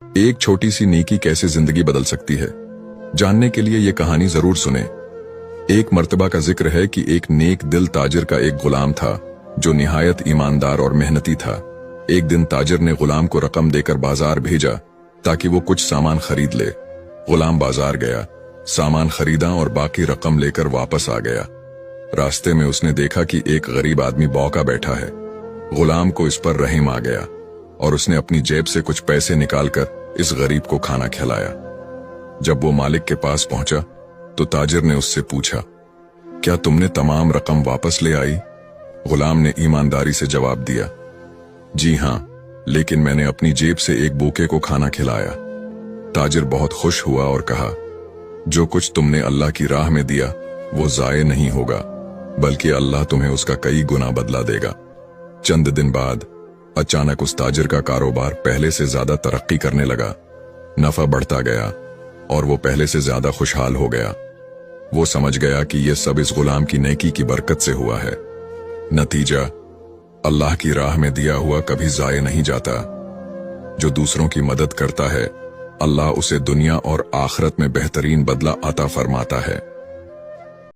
एक छोटी सी नेकी कैसे जिंदगी बदल सकती है, जानने के लिए ये कहानी जरूर सुने। एक मर्तबा का जिक्र है कि एक नेक दिल ताजिर का एक गुलाम था जो निहायत ईमानदार और मेहनती था। एक दिन ताजिर ने गुलाम को रकम देकर बाजार भेजा ताकि वो कुछ सामान खरीद ले। गुलाम बाजार गया, सामान खरीदा और बाकी रकम लेकर वापस आ गया। रास्ते में उसने देखा कि एक गरीब आदमी बौका बैठा है। गुलाम को इस पर रहम आ गया और उसने अपनी जेब से कुछ पैसे निकालकर इस गरीब को खाना खिलाया। जब वो मालिक के पास पहुंचा तो ताजिर ने उससे पूछा, क्या तुमने तमाम रकम वापस ले आई? गुलाम ने ईमानदारी से जवाब दिया, जी हां, लेकिन मैंने अपनी जेब से एक भूखे को खाना खिलाया। ताजिर बहुत खुश हुआ और कहा, जो कुछ तुमने अल्लाह की राह में दिया वो जाये नहीं होगा, बल्कि अल्लाह तुम्हें उसका कई गुना बदला देगा। चंद दिन बाद अचानक उस ताजिर का कारोबार पहले से ज्यादा तरक्की करने लगा। नफा बढ़ता गया और वो पहले से ज्यादा खुशहाल हो गया। वो समझ गया कि ये सब इस गुलाम की नेकी की बरकत से हुआ है। नतीजा, अल्लाह की राह में दिया हुआ कभी जाये नहीं जाता। जो दूसरों की मदद करता है, अल्लाह उसे दुनिया और आखिरत में बेहतरीन बदला अता फरमाता है।